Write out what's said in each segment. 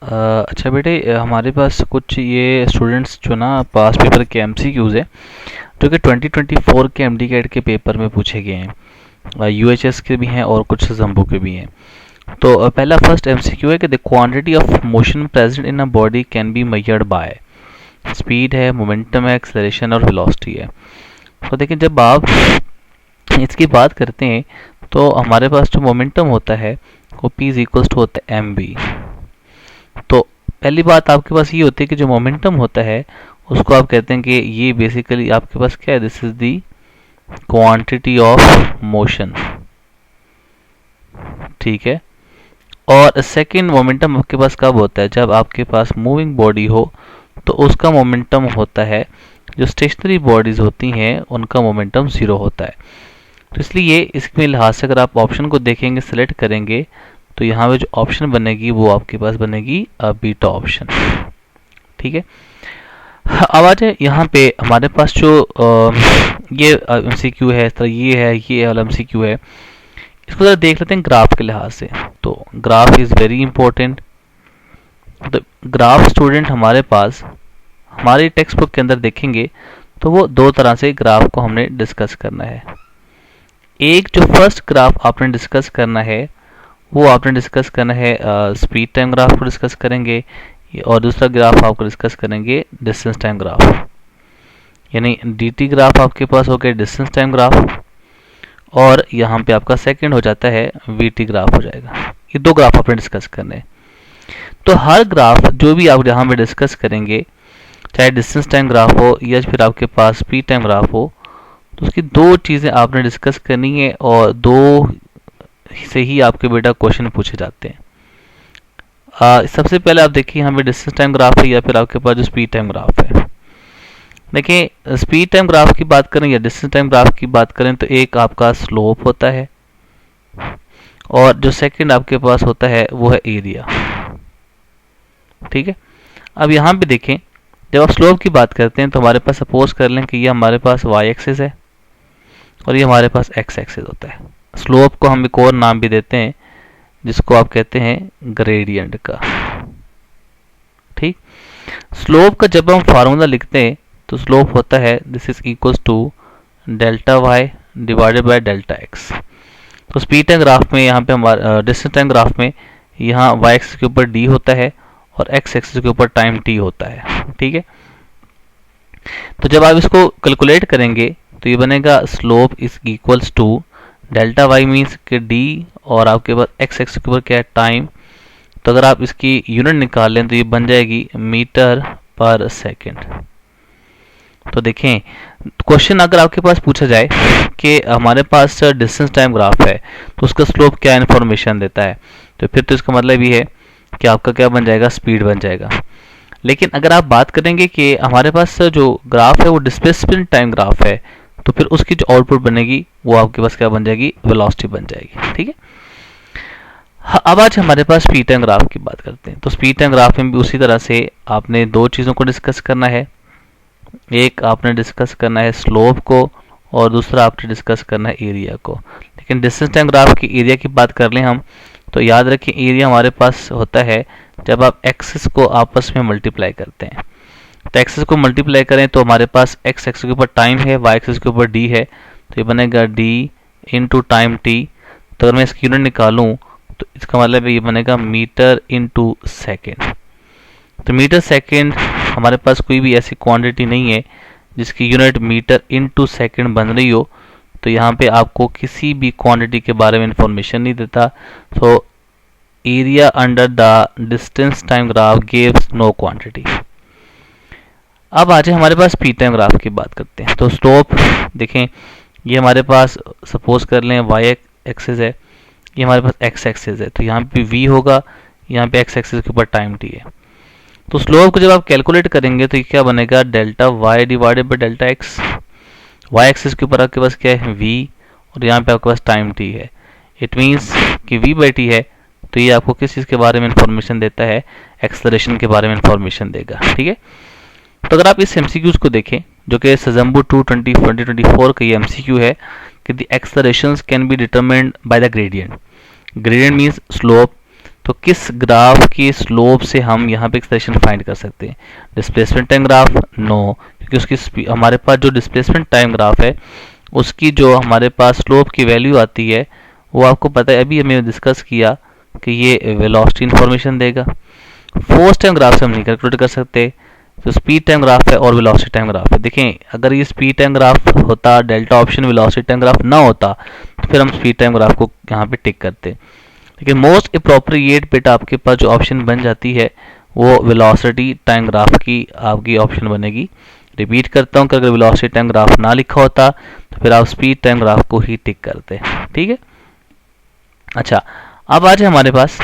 अच्छा बेटे, हमारे पास कुछ ये स्टूडेंट्स जो ना पास पेपर के एमसीक्यूज़ है जो कि 2024 के एमडी कैट के पेपर में पूछे गए हैं। यूएचएस के भी हैं और कुछ जम्बो के भी हैं। तो पहला फर्स्ट एमसीक्यू है कि the quantity of motion present in a body can be measured by. Speed है, मोमेंटम है, एक्सेलरेशन और वेलोसिटी है। तो देखिए, जब आप इसकी बात करते हैं तो हमारे पास जो मोमेंटम होता है वो P इज इक्वल्स टू होता है mv। तो पहली बात आपके पास ये होती है कि जो मोमेंटम होता है उसको आप कहते हैं कि ये बेसिकली आपके पास क्या है, this is the quantity of motion. ठीक है। और सेकंड मोमेंटम आपके पास कब होता है, जब आपके पास मूविंग बॉडी हो तो उसका मोमेंटम होता है। जो स्टेशनरी बॉडीज होती हैं उनका मोमेंटम 0 होता है। तो इसलिए इसके लिहाज से अगर आप ऑप्शन को देखेंगे, सेलेक्ट करेंगे, तो यहाँ पे जो ऑप्शन बनेगी वो आपके पास बनेगी बीटा ऑप्शन। ठीक है। अब आ जाए यहाँ पे हमारे पास जो ये एमसीक्यू है, इस तरह ये वाला एमसीक्यू है, इसको जरा देख लेते हैं ग्राफ के लिहाज से। तो ग्राफ इज वेरी इंपॉर्टेंट। तो ग्राफ स्टूडेंट हमारे पास हमारी टेक्स्ट बुक के अंदर देखेंगे तो वो दो तरह से ग्राफ को हमने डिस्कस करना है। एक जो फर्स्ट ग्राफ आपने डिस्कस करना है वो आपने डिस्कस करना है स्पीड टाइम ग्राफ को डिस्कस करेंगे, और दूसरा ग्राफ आपको डिस्कस करेंगे डिस्टेंस टाइम ग्राफ। यानी dt ग्राफ आपके पास हो गया डिस्टेंस टाइम ग्राफ, और यहाँ पे आपका सेकंड हो जाता है vt ग्राफ हो जाएगा। ये दो ग्राफ आपने डिस्कस करने हैं। तो हर ग्राफ जो भी आप यहाँ पे डिस्कस करेंगे, चाहे डिस्टेंस टाइम ग्राफ हो या फिर आपके पास स्पीड टाइम ग्राफ हो, तो उसकी दो चीज़ें आपने डिस्कस करनी है और दो से ही आपके बेटा क्वेश्चन पूछे जाते हैं। सबसे पहले आप देखिए यहाँ पे डिस्टेंस टाइम ग्राफ है या फिर आपके पास जो स्पीड टाइम ग्राफ है। देखिए, स्पीड टाइम ग्राफ की बात करें या डिस्टेंस टाइम ग्राफ की बात करें तो एक आपका स्लोप होता है और जो सेकंड आपके पास होता है वो है एरिया। ठीक है। अब यहाँ पे देखें, जब आप स्लोप की बात करते हैं तो हमारे पास सपोज कर लें कि ये हमारे पास वाई एक्सिस है और ये हमारे पास एक्स एक्सिस होता है। स्लोप को हम एक और नाम भी देते हैं जिसको आप कहते हैं ग्रेडियंट का। ठीक। स्लोप का जब हम फार्मूला लिखते हैं तो स्लोप होता है this is equals to delta Y divided by delta X. तो स्पीड टाइम ग्राफ में यहाँ पे हमारा डिस्टेंस टाइम ग्राफ में यहाँ वाई एक्सिस के ऊपर डी होता है और एक्स एक्सिस के ऊपर टाइम टी होता है। ठीक है। तो जब आप इसको कैलकुलेट करेंगे तो ये बनेगा slope is equals to delta Y means कि डी और आपके पास एक्स एक्सिस के ऊपर क्या है, टाइम। तो अगर आप इसकी यूनिट निकाल लें तो ये बन जाएगी मीटर पर सेकेंड। तो देखें, क्वेश्चन अगर आपके पास पूछा जाए कि हमारे पास डिस्टेंस टाइम ग्राफ है तो उसका स्लोप क्या इन्फॉर्मेशन देता है, तो फिर तो इसका मतलब ये है कि आपका क्या बन जाएगा, स्पीड बन जाएगा। लेकिन अगर आप बात करेंगे कि हमारे पास जो ग्राफ है वो डिस्प्लेसमेंट टाइम ग्राफ है, तो फिर उसकी जो आउटपुट बनेगी वो आपके पास क्या बन जाएगी, वेलोसिटी बन जाएगी। ठीक है। अब आज हमारे पास स्पीड टाइम ग्राफ की बात करते हैं। तो स्पीड टाइम ग्राफ में भी उसी तरह से आपने दो चीज़ों को डिस्कस करना है। एक आपने डिस्कस करना है स्लोप को और दूसरा आपने डिस्कस करना है एरिया को। लेकिन डिस्टेंस टाइम ग्राफ की एरिया की बात कर लें हम, तो याद रखिए एरिया हमारे पास होता है जब आप एक्सिस को आपस में मल्टीप्लाई करते हैं। तो एक्सिस को मल्टीप्लाई करें तो हमारे पास एक्स एक्सिस के ऊपर टाइम है, वाई एक्सिस के ऊपर डी है, तो ये बनेगा डी इंटू टाइम टी। तो अगर मैं इसकी यूनिट निकालूं तो इसका मतलब ये बनेगा मीटर इंटू सेकेंड। तो मीटर सेकेंड हमारे पास कोई भी ऐसी क्वांटिटी नहीं है जिसकी यूनिट मीटर इंटू सेकेंड बन रही हो, तो यहाँ पे आपको किसी भी क्वांटिटी के बारे में इंफॉर्मेशन नहीं देता। तो area under the distance time graph gives no quantity. अब आ जाए हमारे पास स्पीड टाइम ग्राफ की बात करते हैं। तो स्लोप देखें, ये हमारे पास सपोज कर लें वाई एक्सिस है, ये हमारे पास एक्स एक्सिस है, तो यहाँ पे वी होगा, यहाँ पे एक्स एक्सिस के ऊपर टाइम टी है। तो स्लोप को जब आप कैलकुलेट करेंगे तो ये क्या बनेगा, delta Y divided by delta X. Y axis के ऊपर आपके पास क्या है, वी, और यहाँ पे आपके पास टाइम टी है। इट मीन्स कि वी बाई टी है, तो ये आपको किस चीज़ के बारे में इंफॉर्मेशन देता है, एक्सेलरेशन के बारे में इंफॉर्मेशन देगा। ठीक है। तो अगर आप इस एमसीक्यूज को देखें जो कि सजम्बू 2024 का ये एमसीक्यू है कि the accelerations can be determined by the gradient. Gradient means slope, तो किस ग्राफ की स्लोप से हम यहाँ पे एक्सलेशन फाइंड कर सकते हैं? Displacement time graph? नो, क्योंकि उसकी हमारे पास जो डिस्प्लेसमेंट टाइम ग्राफ है उसकी जो हमारे पास स्लोप की वैल्यू आती है वो आपको पता है, अभी हमने डिस्कस किया कि ये वेलोसिटी इन्फॉर्मेशन देगा। फोर्स टाइम ग्राफ से हम नहीं कैलकुलेट कर सकते, तो स्पीड टाइम ग्राफ है और वेलोसिटी टाइम ग्राफ है। देखें, अगर ये स्पीड टाइम ग्राफ होता, delta option velocity time graph ना होता, तो फिर हम स्पीड टाइम ग्राफ को यहाँ पे टिक करते। लेकिन मोस्ट अप्रोप्रिएट बिट आपके पास जो ऑप्शन बन जाती है वो वेलोसिटी टाइम ग्राफ की आपकी ऑप्शन बनेगी। रिपीट करता हूँ कि अगर वेलोसिटी टाइम ग्राफ ना लिखा होता तो फिर आप स्पीड टाइम ग्राफ को ही टिक करते। ठीक है, अच्छा, अब आज हमारे पास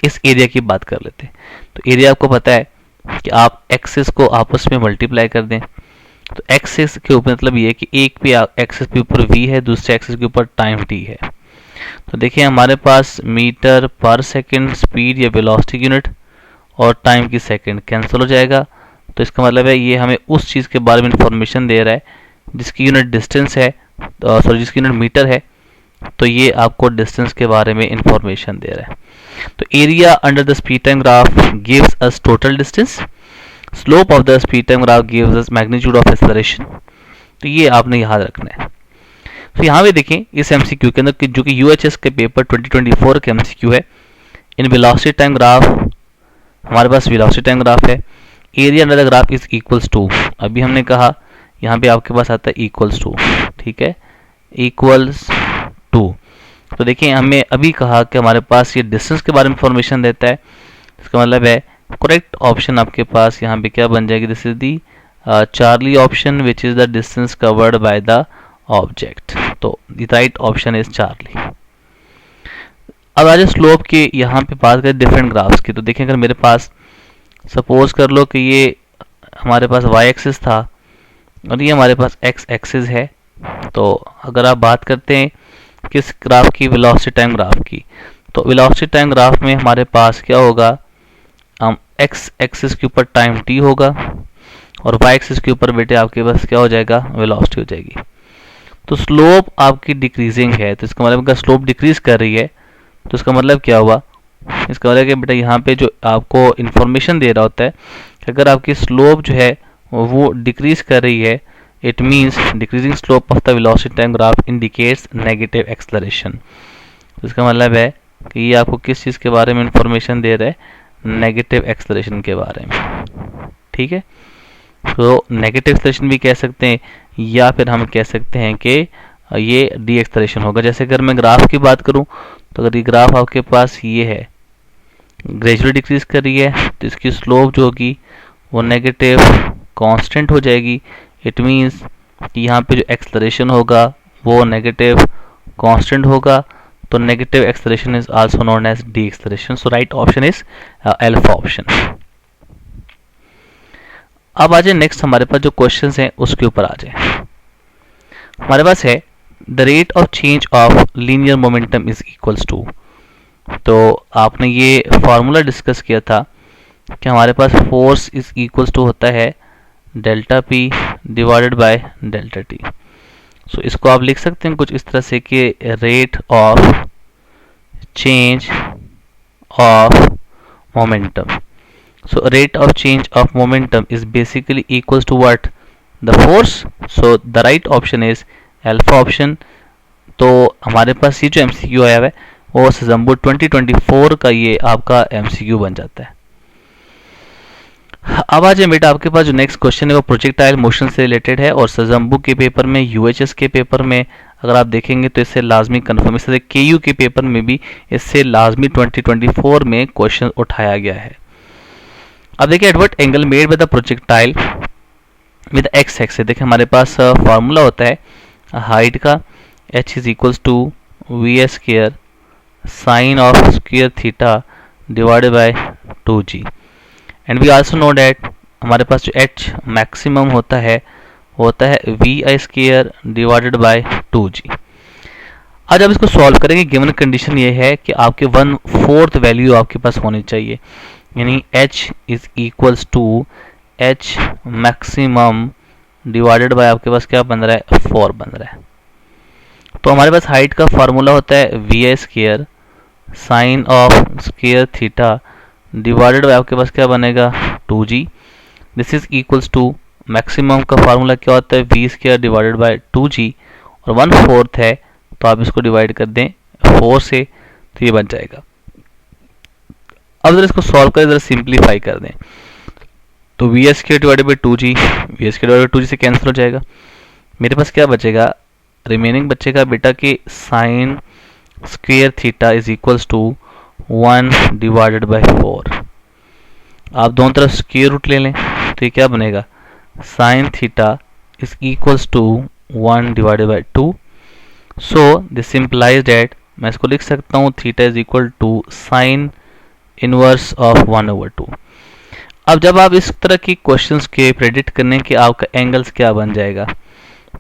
इस एरिया की बात कर लेते हैं। तो एरिया आपको पता है कि आप एक्सिस को आपस में मल्टीप्लाई कर दें। तो एक्सिस के ऊपर मतलब ये है कि एक पे एक्सिस के ऊपर v है, दूसरे एक्सिस के ऊपर टाइम t है। तो देखिए हमारे पास मीटर पर सेकंड स्पीड या वेलोसिटी यूनिट और टाइम की सेकंड कैंसिल हो जाएगा। तो इसका मतलब है ये हमें उस चीज़ के बारे में इंफॉर्मेशन दे रहा है जिसकी यूनिट डिस्टेंस है, सॉरी जिसकी यूनिट मीटर है। तो ये आपको डिस्टेंस के बारे में इंफॉर्मेशन दे रहा है। तो area under the speed time graph gives us total distance, slope of the speed time graph gives us magnitude of acceleration. तो ये आपने याद रखना है। तो यहाँ पे देखें इस एमसीक्यू के अंदर जो कि यूएचएस के पेपर 2024 के एमसीक्यू है, इन वेलोसिटी टाइम ग्राफ हमारे पास वेलोसिटी टाइम ग्राफ है, area under the graph is equals to, अभी हमने कहा यहाँ पे आपके पास आता है इक्वल्स टू, ठीक है, इक्वल्स टू। तो देखिए हमें अभी कहा कि हमारे पास ये डिस्टेंस के बारे में इंफॉर्मेशन देता है। इसका मतलब है करेक्ट ऑप्शन आपके पास यहाँ पे क्या बन जाएगी? This is the Charlie option which is the distance covered by the object. तो the right option is Charlie. अब आज स्लोप के यहाँ पे बात करें डिफरेंट ग्राफ्स की। तो देखें अगर मेरे पास सपोज कर लो कि ये हमारे पास y एक्सिस था और ये हमारे पास x एक्सिस है। तो अगर आप बात करते हैं किस ग्राफ की? वेलोसिटी टाइम ग्राफ की। तो वेलोसिटी टाइम ग्राफ में हमारे पास क्या होगा? x एक्सिस के ऊपर टाइम t होगा और y एक्सिस के ऊपर बेटे आपके पास क्या हो जाएगा? वेलोसिटी हो जाएगी। तो स्लोप आपकी डिक्रीजिंग है, तो इसका मतलब अगर स्लोप डिक्रीज कर रही है तो इसका मतलब क्या हुआ? इसका मतलब कि बेटा यहाँ पे जो आपको इंफॉर्मेशन दे रहा होता है कि अगर आपकी स्लोप जो है वो डिक्रीज कर रही है, it means decreasing slope of the velocity time graph indicates negative acceleration. तो इसका मतलब है कि ये आपको किस चीज़ के बारे में इंफॉर्मेशन दे रहा है? नेगेटिव एक्सेलरेशन के बारे में। ठीक है, तो नेगेटिव एक्सेलरेशन भी कह सकते हैं या फिर हम कह सकते हैं कि ये डी एक्सेलरेशन होगा। जैसे अगर मैं ग्राफ की बात करूं तो अगर ये ग्राफ आपके पास ये है, ग्रेजुअली डिक्रीज कर रही है, तो इसकी स्लोप जो होगी वो नेगेटिव कांस्टेंट हो जाएगी। इट मीन्स कि यहाँ पे जो एक्सेलरेशन होगा वो नेगेटिव कांस्टेंट होगा। तो negative acceleration is also known as deceleration. So right option is alpha option. अब आ जाए नेक्स्ट हमारे पास जो क्वेश्चंस हैं उसके ऊपर आ जाए। हमारे पास है the rate of change of linear momentum is equals to. तो आपने ये फार्मूला डिस्कस किया था कि हमारे पास फोर्स इज इक्वल्स टू होता है delta P divided by delta T. So इसको आप लिख सकते हैं कुछ इस तरह से कि rate of change of momentum. So rate of change of momentum is basically equals to what? The force. So the right option is alpha option. तो हमारे पास ये जो MCQ आया है वो सजम्बू 2024 का ये आपका MCQ बन जाता है। अब आ जाए बेटा आपके पास जो नेक्स्ट क्वेश्चन है वो प्रोजेक्टाइल मोशन से रिलेटेड है और सजम्बू के पेपर में, UHS के पेपर में अगर आप देखेंगे तो इससे लाजमी कन्फर्म, इससे KU के पेपर में भी इससे लाजमी 2024 में क्वेश्चन उठाया गया है। अब देखिए at what angle made by the projectile with X axis. देखिए हमारे पास फार्मूला होता है हाइट का, h is equals to V S square sine of square theta divided by 2g। And we also know that हमारे पास जो h maximum होता है वो होता है V I square divided by 2g। आज आप इसको सॉल्व करेंगे। गिवन कंडीशन ये है कि आपके 1/4 वैल्यू आपके पास होनी चाहिए, यानी h is equals to h maximum divided by आपके पास क्या बन रहा है? 4 बन रहा है। तो हमारे पास हाइट का फार्मूला होता है V I square sine of square theta divided by आपके पास क्या बनेगा 2g। This is equals to maximum का फार्मूला क्या होता है we square divided by 2g, और 1/4 है तो आप इसको डिवाइड कर दें 4 से, तो ये बन जाएगा। अब जरा इसको सॉल्व करें, जरा सिंप्लीफाई कर दें, तो V square divided by 2g, V square divided by 2g से कैंसिल हो जाएगा। मेरे पास क्या बचेगा, रिमेनिंग बचेगा बेटा कि sine square theta is equals to 1 divided by 4। आप दोनों तरफ स्क्वायर रूट ले लें तो ये क्या बनेगा, sine theta is equals to 1 divided by 2। So this implies that मैं इसको लिख सकता हूँ theta is equal to sine inverse of 1/2। अब जब आप इस तरह की क्वेश्चंस के प्रेडिक्ट करने के आपका एंगल्स क्या बन जाएगा,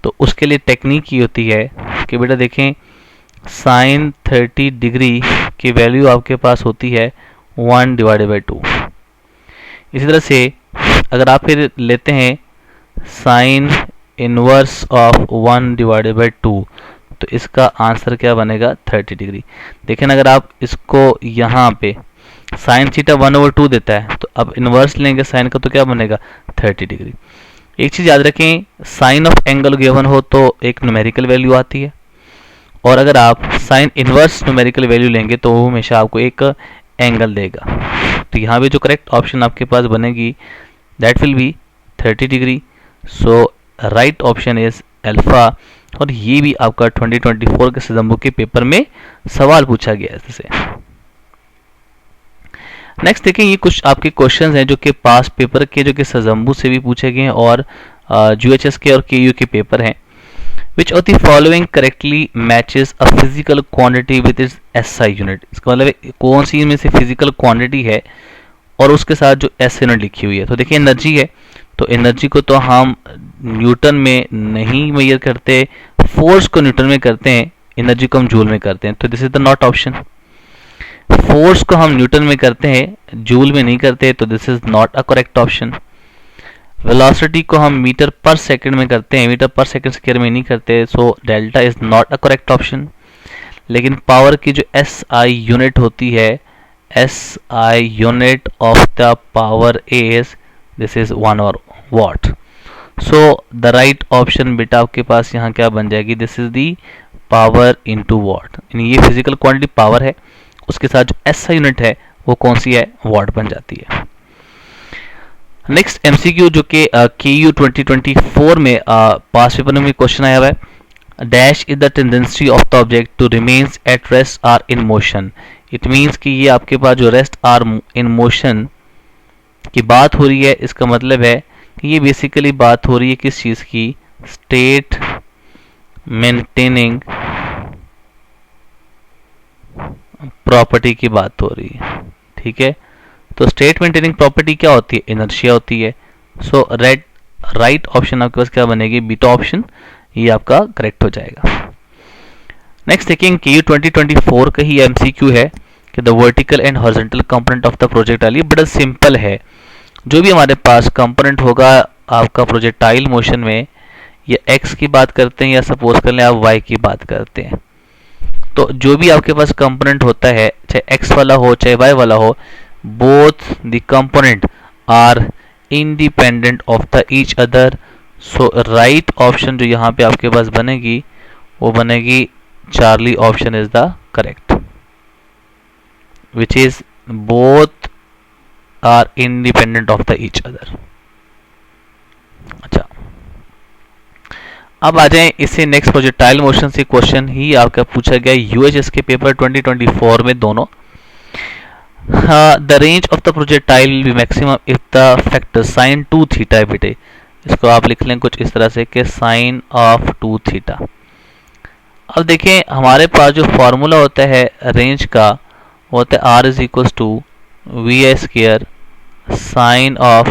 तो उसके लिए टेक्निक ये होती है कि बेटा देखें साइन 30 डिग्री की वैल्यू आपके पास होती है 1 डिवाइडेड बाई 2। इसी तरह से अगर आप फिर लेते हैं sign inverse of 1 divided by 2, तो इसका आंसर क्या बनेगा 30 डिग्री। देखें अगर आप इसको यहाँ पे साइन थीटा 1/2 देता है, तो अब इनवर्स लेंगे साइन का तो क्या बनेगा 30 डिग्री। एक चीज़ याद रखें, साइन ऑफ एंगल गिवन हो तो एक न्यूमेरिकल वैल्यू आती है, और अगर आप साइन इनवर्स न्यूमेरिकल वैल्यू लेंगे तो वो हमेशा आपको एक एंगल देगा। तो यहाँ पे जो करेक्ट ऑप्शन आपके पास बनेगी that will be 30 degree. So right option is alpha, और ये भी आपका 2024 के सितंबर के पेपर में सवाल पूछा गया है इससे। नेक्स्ट देखें, ये कुछ आपके क्वेश्चंस हैं जो कि पास पेपर के, जो कि सजम्बू से भी पूछे गए हैं और यूएचएस के और केयू के पेपर हैं। Which of the following correctly matches a physical quantity with its SI unit. इसका मतलब कौन सी इनमें से फिजिकल क्वांटिटी है और उसके साथ जो एस यूनिट लिखी हुई है। तो देखिए एनर्जी है, तो एनर्जी को तो हम न्यूटन में नहीं मेजर करते, फोर्स को न्यूटन में करते हैं, एनर्जी को हम जूल में करते हैं। तो this is the not option. Force को हम न्यूटन में करते हैं, जूल में नहीं करते, तो this is not a correct option. Velocity को हम मीटर पर सेकंड में करते हैं, मीटर पर सेकंड स्क्वायर में नहीं करते, so delta is not a correct option. लेकिन पावर की जो एस आई यूनिट होती है, S I unit of the power is this is 1 watt. So the right option बेटा आपके पास यहाँ क्या बन जाएगी, this is the power into watt. यानी ये फिजिकल क्वांटिटी पावर है, उसके साथ जो एसआई यूनिट है वो कौन सी है, वाट बन जाती है। नेक्स्ट एमसीक्यू जो कि केयू 2024 में पास पेपर में क्वेश्चन आया हुआ है, dash is the tendency of the object to remains at rest or in motion. It means कि ये आपके पास जो रेस्ट आर इन मोशन की बात हो रही है, इसका मतलब है कि ये बेसिकली बात हो रही है किस चीज़ की, स्टेट मेंटेनिंग प्रॉपर्टी की बात हो रही है। ठीक है, तो स्टेट मेंटेनिंग प्रॉपर्टी क्या होती है, इनर्शिया होती है। सो राइट ऑप्शन आपके पास क्या बनेगी, बीटा ऑप्शन, ये आपका करेक्ट हो जाएगा। नेक्स्ट देखिए केयू 2024 का ही एमसीक्यू है कि the vertical and horizontal component of the projectile. ये बड़ा सिंपल है, जो भी हमारे पास कंपोनेंट होगा आपका प्रोजेक्टाइल मोशन में, या एक्स की बात करते हैं या सपोज कर लें आप वाई की बात करते हैं, तो जो भी आपके पास कंपोनेंट होता है, चाहे एक्स वाला हो चाहे वाई वाला हो, both the component are independent of the each other. So right option जो यहाँ पे आपके पास बनेगी वो बनेगी Charlie option is the correct, which is both are independent of the each other. अच्छा, अब आ जाए इससे नेक्स्ट प्रोजेक्टाइल मोशन से क्वेश्चन ही आपका पूछा गया यूएचएस के पेपर 2024 में दोनों। The range of the projectile will be maximum if the factor sign 2 theta बेटे। इसको आप लिख लें कुछ इस तरह से कि साइन ऑफ 2 थीटा। अब देखें हमारे पास जो फॉर्मूला होता है रेंज का, वो होता है R is equals to V A square sine of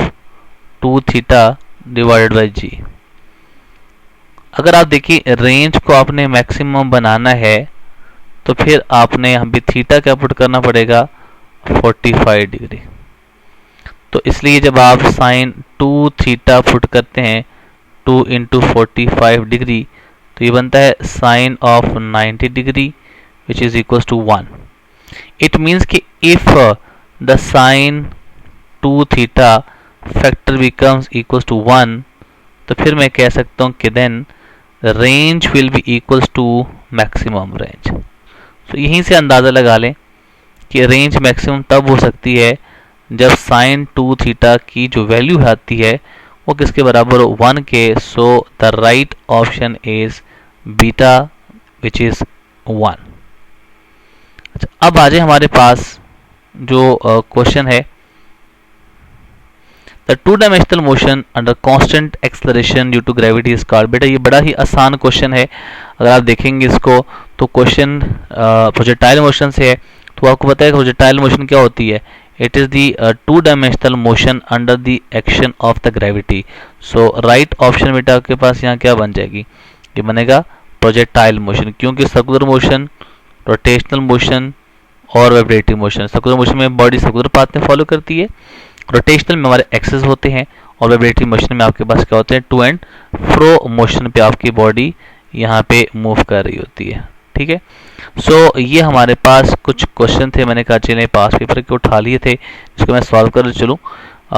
2 theta divided by G. अगर आप देखिए रेंज को आपने मैक्सिमम बनाना है तो फिर आपने यहाँ पे थीटा क्या पुट करना पड़ेगा, 45 डिग्री। तो इसलिए जब आप साइन 2 थीटा पुट करते हैं 2 इंटू 45 डिग्री, तो ये बनता है sine of 90 degree which is equal to 1। It means कि if the sine 2 theta factor becomes equals to 1, तो फिर मैं कह सकता हूँ कि then range will be equals to maximum range. तो यहीं से अंदाज़ा लगा लें कि रेंज मैक्सिमम तब हो सकती है जब साइन 2 थीटा की जो वैल्यू आती है वो किसके बराबर हो, 1 के। सो the right option is beta which is 1। अच्छा, अब आ जाए हमारे पास जो क्वेश्चन है, the two dimensional motion under constant acceleration due to gravity is called. बेटा ये बड़ा ही आसान क्वेश्चन है, अगर आप देखेंगे इसको तो क्वेश्चन प्रोजेक्टाइल मोशन से है। तो आपको पता है प्रोजेक्टाइल मोशन क्या होती है, it is the to dimensional motion under the action of the gravity. So right option बेटा आपके पास यहाँ क्या बन जाएगी, ये बनेगा प्रोजेक्टाइल मोशन, क्योंकि सर्कुलर मोशन, रोटेशनल मोशन और वाइब्रेटिव मोशन, सर्कुलर मोशन में बॉडी सर्कुलर पाथ में फॉलो करती है, रोटेशनल में हमारे एक्सेस होते हैं, और वाइब्रेटिव मोशन में आपके पास क्या होते हैं, टू एंड फ्रो मोशन पे आपकी बॉडी यहाँ पे मूव कर रही होती है। ठीक है, सो ये हमारे पास कुछ क्वेश्चन थे, मैंने कहा चलें पास पेपर के उठा लिए थे, इसको मैं सॉल्व कर चलूँ।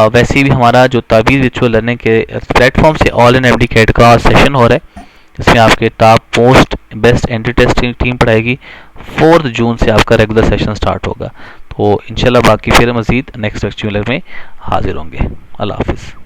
वैसे भी हमारा जो ताबीर विचुअल लर्निंग के प्लेटफॉर्म से ऑल इन एवरी कैट का सेशन हो रहा है, जिसमें आपके top most best entry testing team पढ़ाएगी। 4 जून से आपका रेगुलर सेशन स्टार्ट होगा। तो इंशाल्लाह बाकी फिर मज़ीद नेक्स्ट लेक्चर में हाजिर होंगे। अल्लाह हाफिज़।